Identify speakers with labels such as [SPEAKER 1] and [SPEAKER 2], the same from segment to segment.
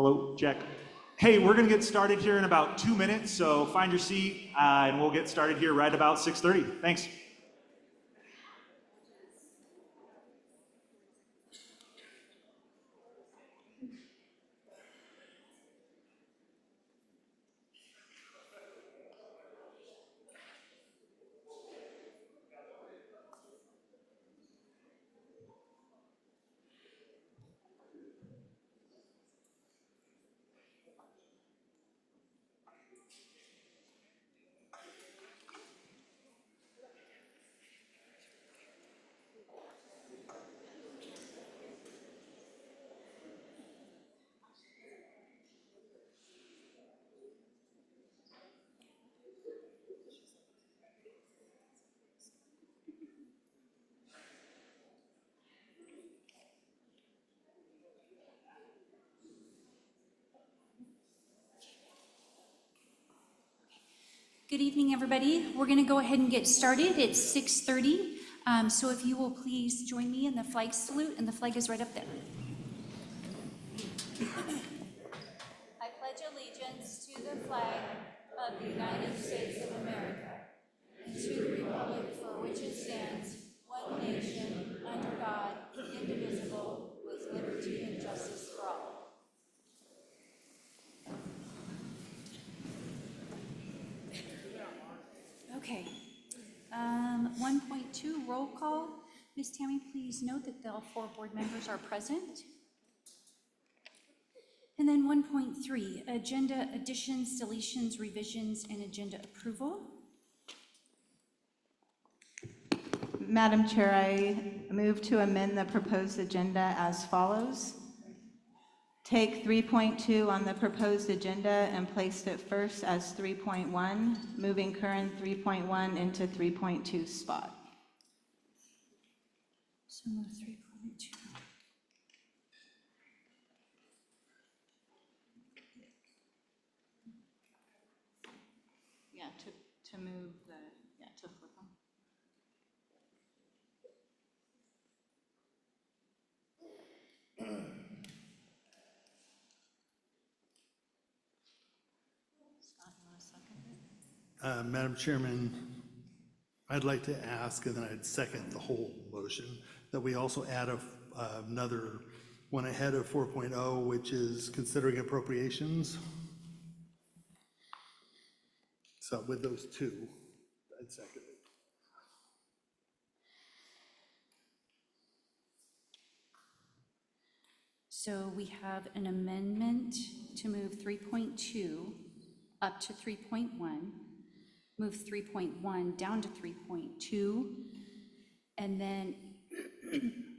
[SPEAKER 1] Hello, check. Hey, we're gonna get started here in about 2 minutes, so find your seat and we'll get started here right about 6:30. Thanks.
[SPEAKER 2] Good evening, everybody. We're going to go ahead and get started. It's 6:30. So if you will please join me in the flag salute, and the flag is right up there. I pledge allegiance to the flag of the United States of America and to the republic for which it stands, one nation, under God, indivisible, with liberty and justice for all. Okay. 1.2 roll call. Ms. Tammy, please note that all 4 board members are present. And then 1.3, agenda additions, deletions, revisions, and agenda approval.
[SPEAKER 3] Madam Chair, I move to amend the proposed agenda as follows. Take 3.2 on the proposed agenda and place it first as 3.1, moving current 3.1 into 3.2 spot.
[SPEAKER 2] So move 3.2.
[SPEAKER 3] Yeah, to move the, to flip them. Scott, you want to second it?
[SPEAKER 4] Madam Chairman, I'd like to ask, and then I'd second the whole motion, that we also add another one ahead of 4.0, which is considering appropriations. So with those two, I'd second it.
[SPEAKER 2] So we have an amendment to move 3.2 up to 3.1, move 3.1 down to 3.2, and then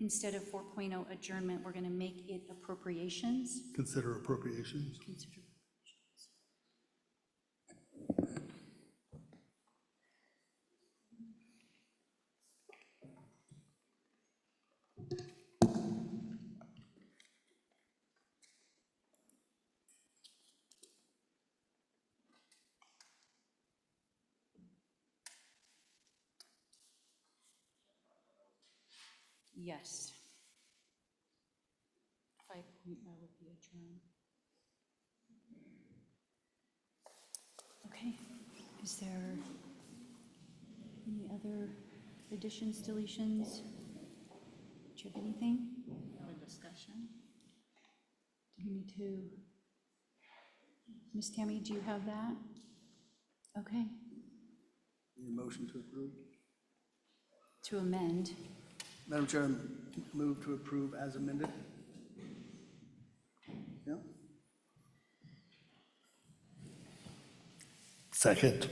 [SPEAKER 2] instead of 4.0 adjournment, we're going to make it appropriations.
[SPEAKER 4] Consider appropriations.
[SPEAKER 2] Consider. Yes. 5.0 would be adjourned. Okay, is there any other additions, deletions? Do you have anything?
[SPEAKER 3] No discussion.
[SPEAKER 2] Do you need to? Ms. Tammy, do you have that? Okay.
[SPEAKER 5] Need a motion to approve?
[SPEAKER 2] To amend.
[SPEAKER 5] Madam Chair, I move to approve as amended. Yeah?
[SPEAKER 4] Second.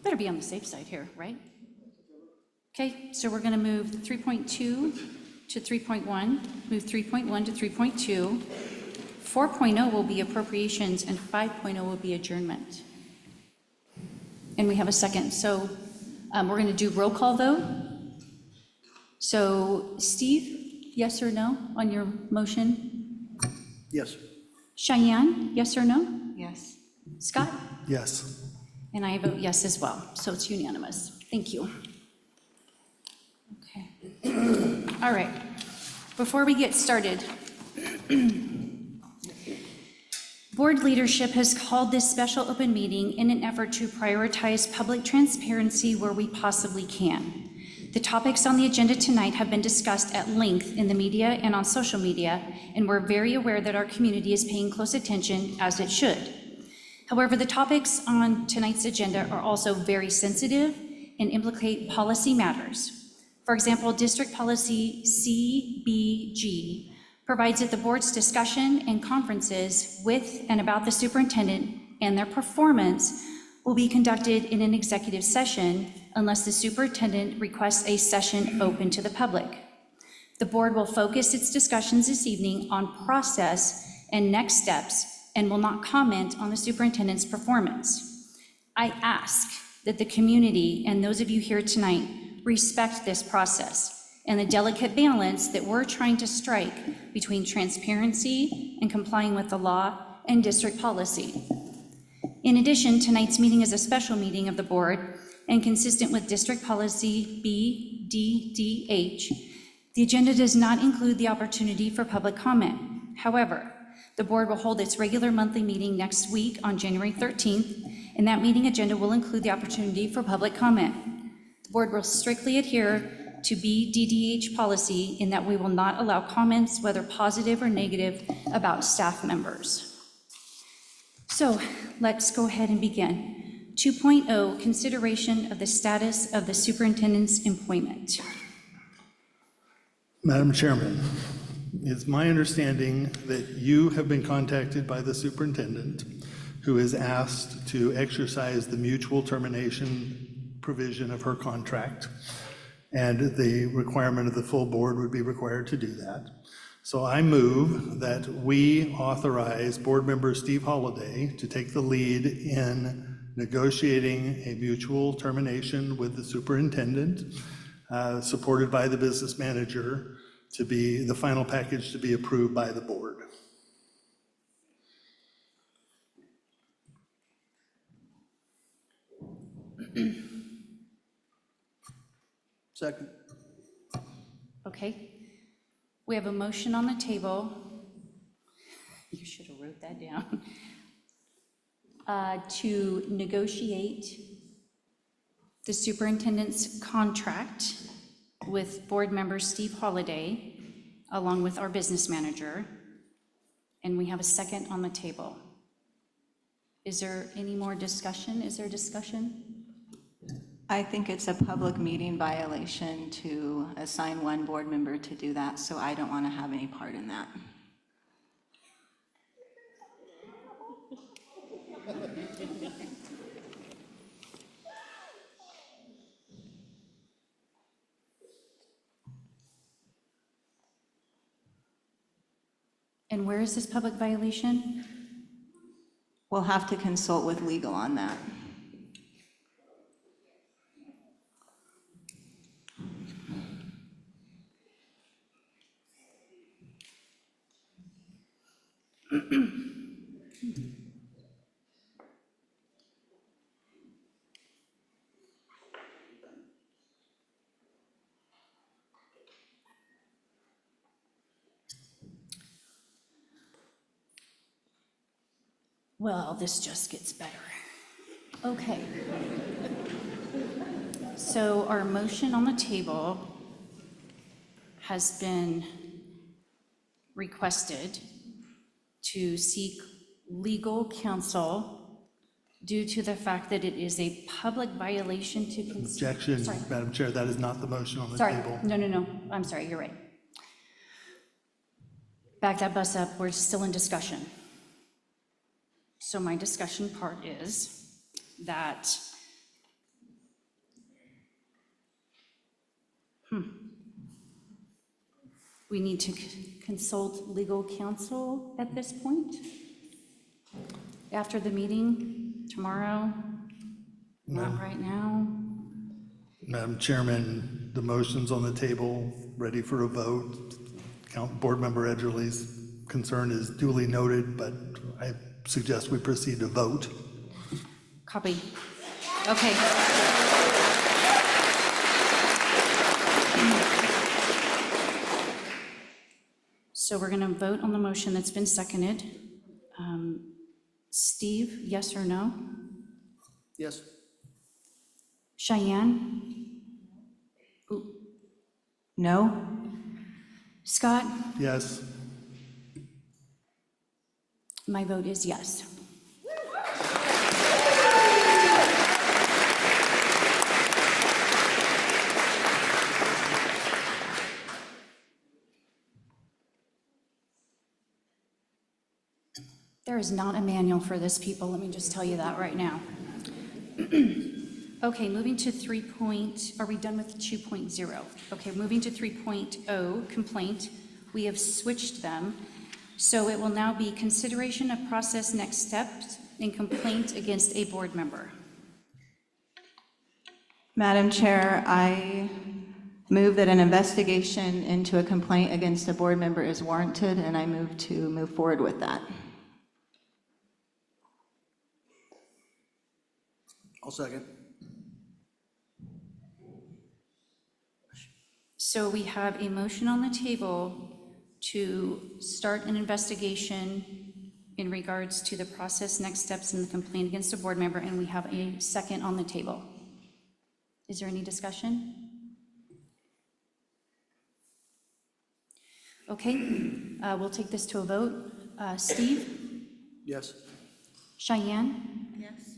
[SPEAKER 2] Better be on the safe side here, right? Okay, so we're going to move 3.2 to 3.1, move 3.1 to 3.2. 4.0 will be appropriations and 5.0 will be adjournment. And we have a second. So we're going to do roll call though. So Steve, yes or no on your motion?
[SPEAKER 5] Yes.
[SPEAKER 2] Cheyenne, yes or no?
[SPEAKER 3] Yes.
[SPEAKER 2] Scott?
[SPEAKER 4] Yes.
[SPEAKER 2] And I vote yes as well, so it's unanimous. Thank you. Okay. All right. Before we get started, Board leadership has called this special open meeting in an effort to prioritize public transparency where we possibly can. The topics on the agenda tonight have been discussed at length in the media and on social media, and we're very aware that our community is paying close attention, as it should. However, the topics on tonight's agenda are also very sensitive and implicate policy matters. For example, District Policy CBG provides that the board's discussion and conferences with and about the superintendent and their performance will be conducted in an executive session unless the superintendent requests a session open to the public. The board will focus its discussions this evening on process and next steps and will not comment on the superintendent's performance. I ask that the community and those of you here tonight respect this process and the delicate balance that we're trying to strike between transparency and complying with the law and district policy. In addition, tonight's meeting is a special meeting of the board and consistent with district policy BDDH. The agenda does not include the opportunity for public comment. However, the board will hold its regular monthly meeting next week on January 13th, and that meeting agenda will include the opportunity for public comment. The board will strictly adhere to BDDH policy in that we will not allow comments, whether positive or negative, about staff members. So let's go ahead and begin. 2.0, consideration of the status of the superintendent's employment.
[SPEAKER 4] Madam Chairman, it's my understanding that you have been contacted by the superintendent, who is asked to exercise the mutual termination provision of her contract, and the requirement of the full board would be required to do that. So I move that we authorize Board Member Steve Holliday to take the lead in negotiating a mutual termination with the superintendent, supported by the business manager, to be the final package to be approved by the board.
[SPEAKER 5] Second.
[SPEAKER 2] Okay. We have a motion on the table. You should have wrote that down. To negotiate the superintendent's contract with board member Steve Holliday, along with our business manager. And we have a second on the table. Is there any more discussion? Is there discussion?
[SPEAKER 3] I think it's a public meeting violation to assign one board member to do that, so I don't want to have any part in that.
[SPEAKER 2] And where is this public violation?
[SPEAKER 3] We'll have to consult with legal on that.
[SPEAKER 2] Well, this just gets better. Okay. So our motion on the table has been requested to seek legal counsel due to the fact that it is a public violation to
[SPEAKER 4] Objection,
[SPEAKER 2] Sorry.
[SPEAKER 4] Madam Chair, that is not the motion on the
[SPEAKER 2] Sorry,
[SPEAKER 4] table.
[SPEAKER 2] no, I'm sorry, you're right. Back that bus up, we're still in discussion. So my discussion part is that we need to consult legal counsel at this point? After the meeting, tomorrow? Not right now?
[SPEAKER 4] Madam Chairman, the motion's on the table, ready for a vote. Board Member Edgerly's concern is duly noted, but I suggest we proceed to vote.
[SPEAKER 2] Copy. Okay. So we're going to vote on the motion that's been seconded. Steve, yes or no?
[SPEAKER 5] Yes.
[SPEAKER 2] Cheyenne? Ooh.
[SPEAKER 3] No?
[SPEAKER 2] Scott?
[SPEAKER 4] Yes.
[SPEAKER 2] My vote is yes. There is not a manual for this, people. Let me just tell you that right now. Okay, moving to are we done with 2.0? Okay, moving to 3.0, complaint. We have switched them. So it will now be consideration of process next steps in complaint against a board member.
[SPEAKER 3] Madam Chair, I move that an investigation into a complaint against a board member is warranted, and I move forward with that.
[SPEAKER 5] I'll second.
[SPEAKER 2] So we have a motion on the table to start an investigation in regards to the process next steps in the complaint against a board member, and we have a second on the table. Is there any discussion? Okay, we'll take this to a vote. Steve?
[SPEAKER 5] Yes.
[SPEAKER 2] Cheyenne?
[SPEAKER 3] Yes.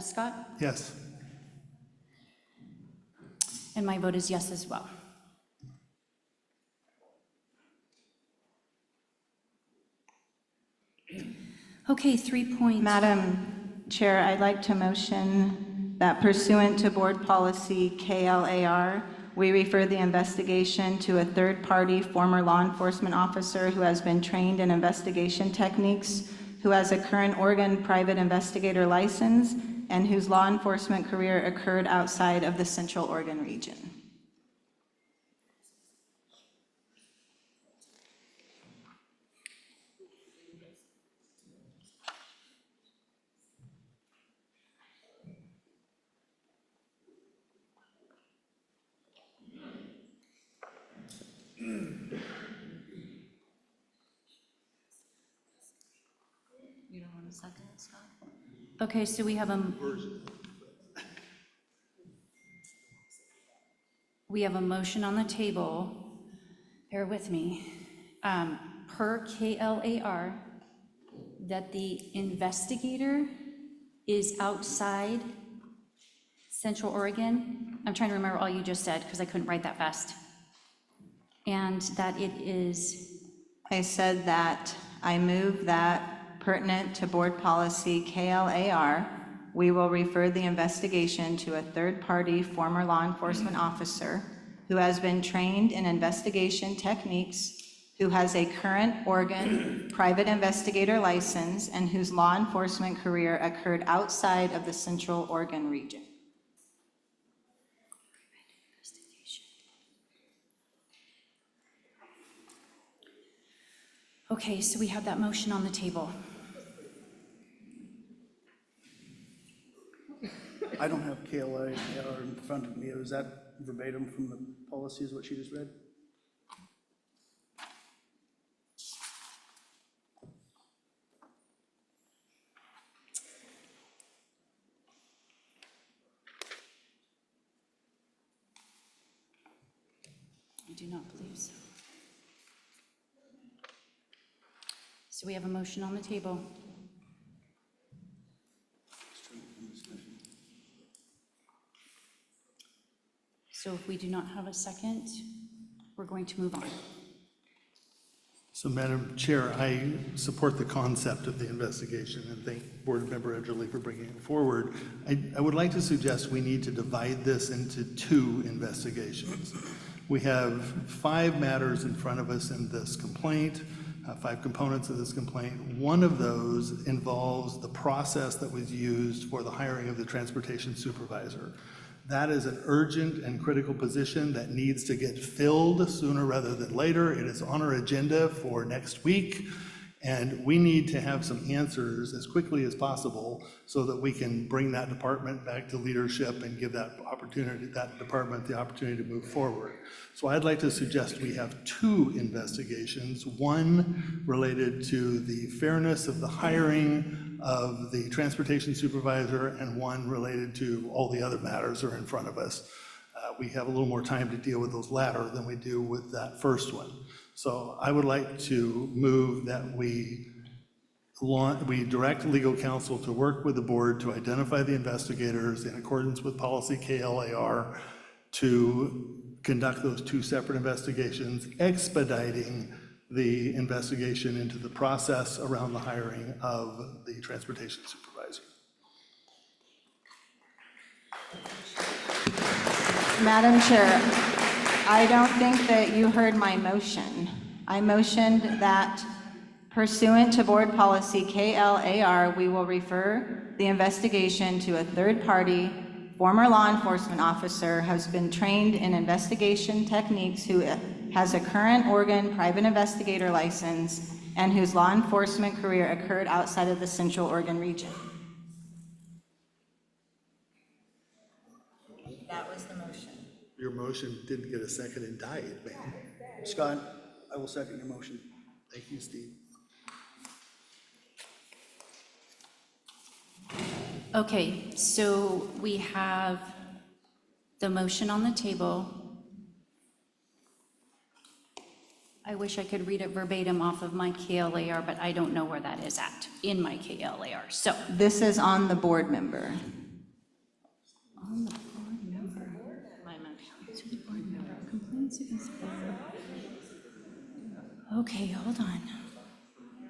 [SPEAKER 2] Scott?
[SPEAKER 4] Yes.
[SPEAKER 2] And my vote is yes as well. Okay, 3 points.
[SPEAKER 3] Madam Chair, I'd like to motion that pursuant to Board Policy KLAR, we refer the investigation to a third-party former law enforcement officer who has been trained in investigation techniques, who has a current Oregon private investigator license, and whose law enforcement career occurred outside of the Central Oregon region.
[SPEAKER 6] You don't want a second, Scott?
[SPEAKER 2] Okay, so we have a motion on the table. Bear with me. Per KLAR, that the investigator is outside Central Oregon. I'm trying to remember all you just said because I couldn't write that fast. And that it is,
[SPEAKER 3] I said that I move that pertinent to Board Policy KLAR, we will refer the investigation to a third-party former law enforcement officer who has been trained in investigation techniques, who has a current Oregon private investigator license, and whose law enforcement career occurred outside of the Central Oregon region.
[SPEAKER 2] okay, so we have that motion on the table.
[SPEAKER 5] I don't have KLA in front of me. Is that verbatim from the policy is what she just read?
[SPEAKER 2] I do not believe so. So we have a motion on the table. So if we do not have a second, we're going to move on.
[SPEAKER 4] So, Madam Chair, I support the concept of the investigation and thank Board Member Edgerly for bringing it forward. I would like to suggest we need to divide this into two investigations. We have 5 matters in front of us in this complaint, 5 components of this complaint. One of those involves the process that was used for the hiring of the transportation supervisor. That is an urgent and critical position that needs to get filled sooner rather than later. It is on our agenda for next week. And we need to have some answers as quickly as possible so that we can bring that department back to leadership and give that department the opportunity to move forward. So I'd like to suggest we have 2 investigations, one related to the fairness of the hiring of the transportation supervisor and one related to all the other matters that are in front of us. We have a little more time to deal with those latter than we do with that first one. So I would like to move that we direct legal counsel to work with the board to identify the investigators in accordance with policy KLAR to conduct those 2 separate investigations, expediting the investigation into the process around the hiring of the transportation supervisor.
[SPEAKER 3] Madam Chair, I don't think that you heard my motion. I motioned that pursuant to board policy KLAR, we will refer the investigation to a third-party, former law enforcement officer, has been trained in investigation techniques, who has a current Oregon private investigator license, and whose law enforcement career occurred outside of the Central Oregon region. That was the motion.
[SPEAKER 4] Your motion didn't get a second and died, man.
[SPEAKER 5] Scott, I will second your motion.
[SPEAKER 4] Thank you, Steve.
[SPEAKER 2] Okay, so we have the motion on the table. I wish I could read it verbatim off of my KLAR, but I don't know where that is at in my KLAR. So,
[SPEAKER 3] This is on the board member.
[SPEAKER 2] on the board member, my motion to the board member, complaints against board. Okay, hold on.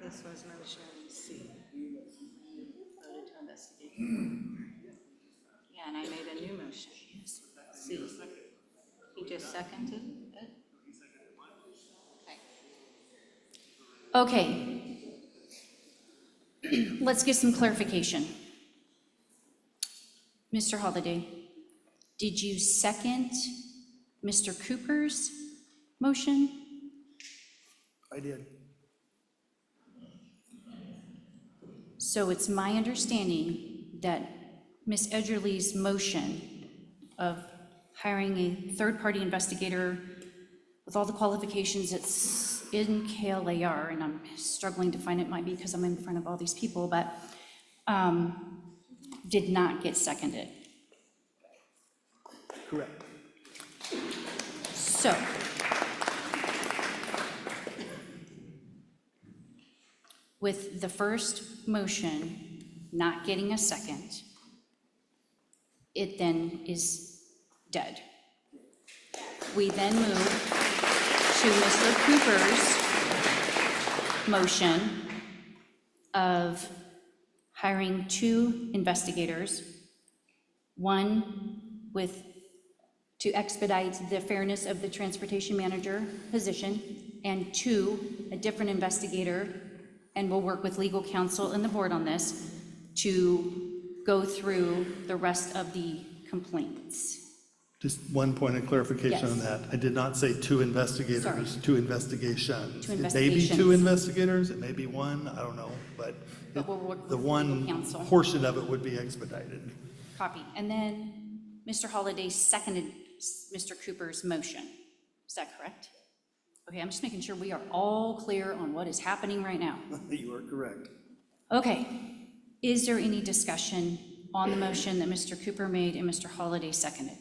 [SPEAKER 3] This was motion C. Voted to investigate. Yeah, and I made a new motion. C. He just seconded it? Okay.
[SPEAKER 2] Okay. Let's get some clarification. Mr. Holliday, did you second Mr. Cooper's motion?
[SPEAKER 5] I did.
[SPEAKER 2] So it's my understanding that Ms. Edgerly's motion of hiring a third-party investigator with all the qualifications that's in KLAR, and I'm struggling to find it, might be because I'm in front of all these people, but did not get seconded.
[SPEAKER 5] Correct.
[SPEAKER 2] So, with the first motion not getting a second, it then is dead. We then move to Mr. Cooper's motion of hiring 2 investigators, one to expedite the fairness of the transportation manager position, and 2, a different investigator, and we'll work with legal counsel and the board on this, to go through the rest of the complaints.
[SPEAKER 4] Just one point of clarification on
[SPEAKER 2] Yes.
[SPEAKER 4] that. I did not say 2 investigators,
[SPEAKER 2] Sorry.
[SPEAKER 4] 2 investigations.
[SPEAKER 2] 2
[SPEAKER 4] It may be 2
[SPEAKER 2] investigations.
[SPEAKER 4] investigators, it may be 1, I don't know, but
[SPEAKER 2] But we'll work with
[SPEAKER 4] the
[SPEAKER 2] legal
[SPEAKER 4] one
[SPEAKER 2] counsel.
[SPEAKER 4] portion of it would be expedited.
[SPEAKER 2] Copy. And then Mr. Holliday seconded Mr. Cooper's motion. Is that correct? Okay, I'm just making sure we are all clear on what is happening right now.
[SPEAKER 5] You are correct.
[SPEAKER 2] Okay, is there any discussion on the motion that Mr. Cooper made and Mr. Holliday seconded?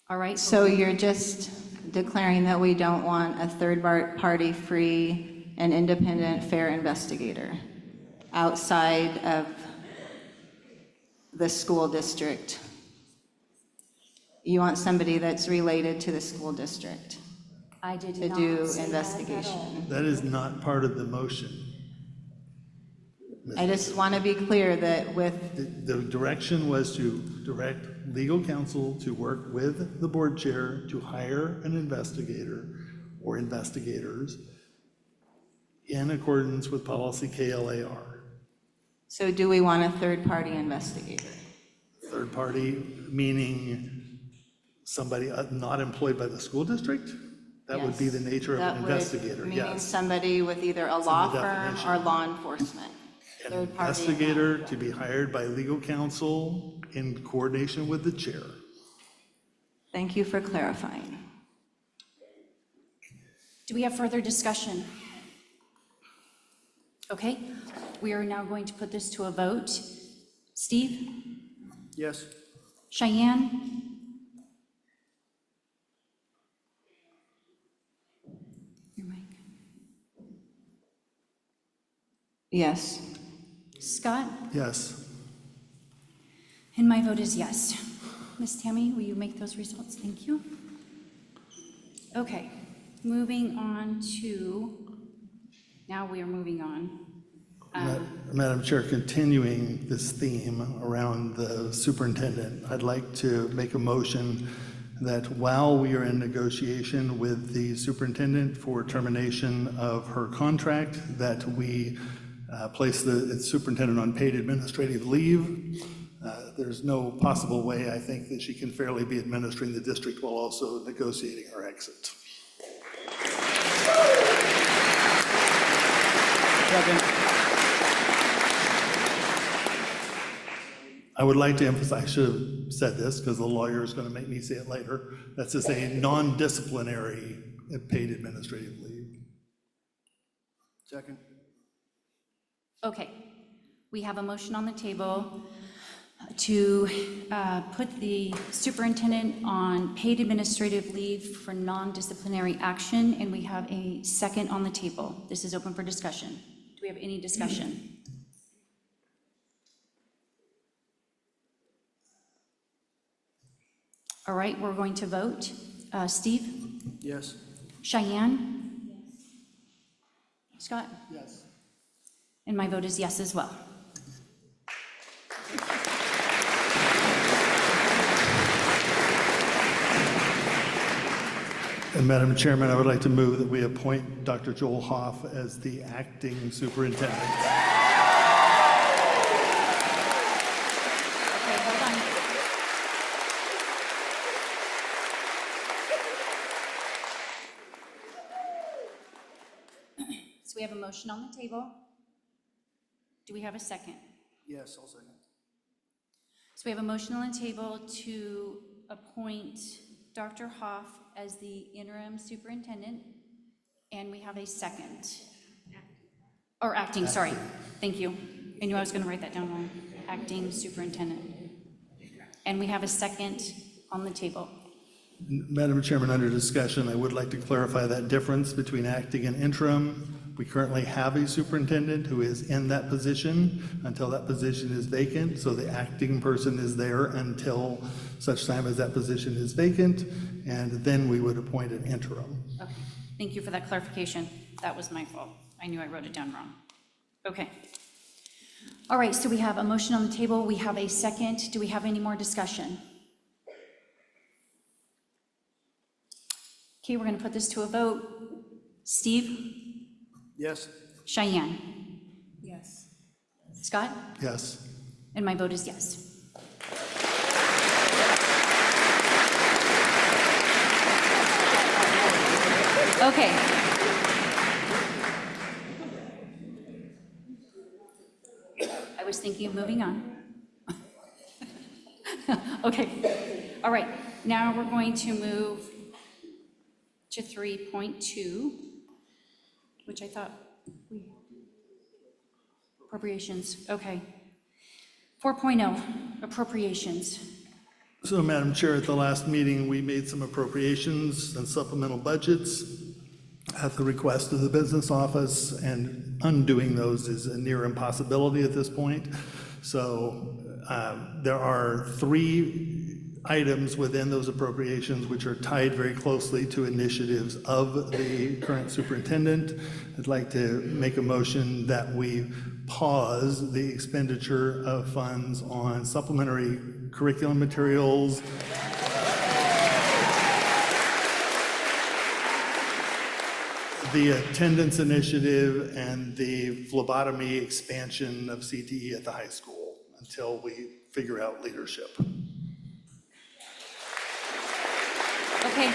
[SPEAKER 2] All right,
[SPEAKER 3] So you're just declaring that we don't want a third-party, free, and independent, fair investigator outside of the school district? You want somebody that's related to the school district
[SPEAKER 2] I did
[SPEAKER 3] to
[SPEAKER 2] not
[SPEAKER 3] do
[SPEAKER 2] say that at all.
[SPEAKER 3] investigation?
[SPEAKER 4] That is not part of the motion.
[SPEAKER 3] I just want to be clear that with,
[SPEAKER 4] The direction was to direct legal counsel to work with the board chair to hire an investigator or investigators in accordance with policy KLAR.
[SPEAKER 3] so do we want a third-party investigator?
[SPEAKER 4] Third party, meaning somebody not employed by the school district? That would be the nature of
[SPEAKER 3] That
[SPEAKER 4] an
[SPEAKER 3] would-
[SPEAKER 4] investigator,
[SPEAKER 3] Meaning
[SPEAKER 4] yes.
[SPEAKER 3] somebody with either a
[SPEAKER 4] in
[SPEAKER 3] law
[SPEAKER 4] the
[SPEAKER 3] firm
[SPEAKER 4] definition.
[SPEAKER 3] or law enforcement.
[SPEAKER 4] An
[SPEAKER 3] Third party
[SPEAKER 4] investigator to be hired by legal counsel in coordination with the chair.
[SPEAKER 3] Thank you for clarifying.
[SPEAKER 2] Do we have further discussion? Okay, we are now going to put this to a vote. Steve?
[SPEAKER 5] Yes.
[SPEAKER 2] Cheyenne? Your mic.
[SPEAKER 3] Yes.
[SPEAKER 2] Scott?
[SPEAKER 4] Yes.
[SPEAKER 2] And my vote is yes. Miss Tammy, will you make those results? Thank you. Okay, moving on to, now we are moving on.
[SPEAKER 4] Madam Chair, continuing this theme around the superintendent, I'd like to make a motion that while we are in negotiation with the superintendent for termination of her contract, that we place the superintendent on paid administrative leave. There's no possible way, I think, that she can fairly be administering the district while also negotiating her exit.
[SPEAKER 5] Second.
[SPEAKER 4] I would like to emphasize, I should have said this because the lawyer is going to make me say it later. That's just a non-disciplinary paid administrative leave.
[SPEAKER 5] Second.
[SPEAKER 2] Okay, we have a motion on the table to put the superintendent on paid administrative leave for non-disciplinary action, and we have a second on the table. This is open for discussion. Do we have any discussion? All right, we're going to vote. Steve?
[SPEAKER 5] Yes.
[SPEAKER 2] Cheyenne? Scott?
[SPEAKER 5] Yes.
[SPEAKER 2] And my vote is yes as well.
[SPEAKER 4] And Madam Chairman, I would like to move that we appoint Dr. Joel Hoff as the acting superintendent.
[SPEAKER 2] Okay, hold on. So we have a motion on the table. Do we have a second?
[SPEAKER 5] Yes, I'll second.
[SPEAKER 2] So we have a motion on the table to appoint Dr. Hoff as the interim superintendent, and we have a second. Or acting, sorry. Thank you. I knew I was going to write that down wrong. Acting superintendent. And we have a second on the table.
[SPEAKER 4] Madam Chairman, under discussion, I would like to clarify that difference between acting and interim. We currently have a superintendent who is in that position until that position is vacant, so the acting person is there until such time as that position is vacant, and then we would appoint an interim.
[SPEAKER 2] Okay, thank you for that clarification. That was my fault. I knew I wrote it down wrong. Okay. All right, so we have a motion on the table. We have a second. Do we have any more discussion? Okay, we're going to put this to a vote. Steve?
[SPEAKER 5] Yes.
[SPEAKER 2] Cheyenne? Yes. Scott?
[SPEAKER 4] Yes.
[SPEAKER 2] And my vote is yes. Okay. I was thinking of moving on. Okay, all right, now we're going to move to 3.2, which I thought appropriations, okay. 4.0, appropriations.
[SPEAKER 4] So, Madam Chair, at the last meeting, we made some appropriations and supplemental budgets at the request of the business office, and undoing those is a near impossibility at this point. So there are 3 items within those appropriations which are tied very closely to initiatives of the current superintendent. I'd like to make a motion that we pause the expenditure of funds on supplementary curriculum materials, the attendance initiative, and the phlebotomy expansion of CTE at the high school until we figure out leadership.
[SPEAKER 2] Okay.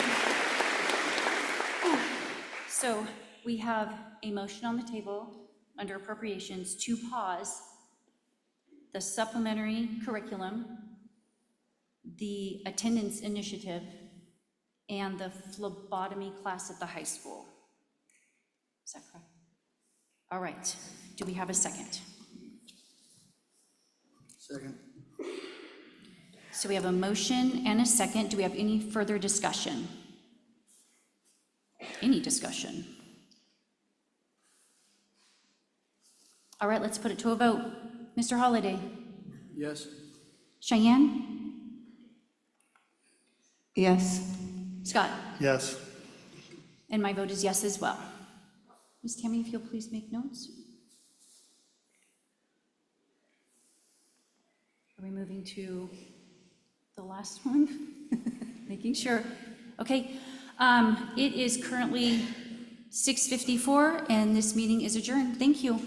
[SPEAKER 2] So we have a motion on the table under appropriations to pause the supplementary curriculum, the attendance initiative, and the phlebotomy class at the high school. Is that correct? All right. Do we have a second?
[SPEAKER 5] Second.
[SPEAKER 2] So we have a motion and a second. Do we have any further discussion? Any discussion? All right, let's put it to a vote. Mr. Holliday?
[SPEAKER 5] Yes.
[SPEAKER 2] Cheyenne?
[SPEAKER 3] Yes.
[SPEAKER 2] Scott?
[SPEAKER 4] Yes.
[SPEAKER 2] And my vote is yes as well. Ms. Tammy, if you'll please make notes. Are we moving to the last one? Making sure. Okay, it is currently 6:54 and this meeting is adjourned. Thank you.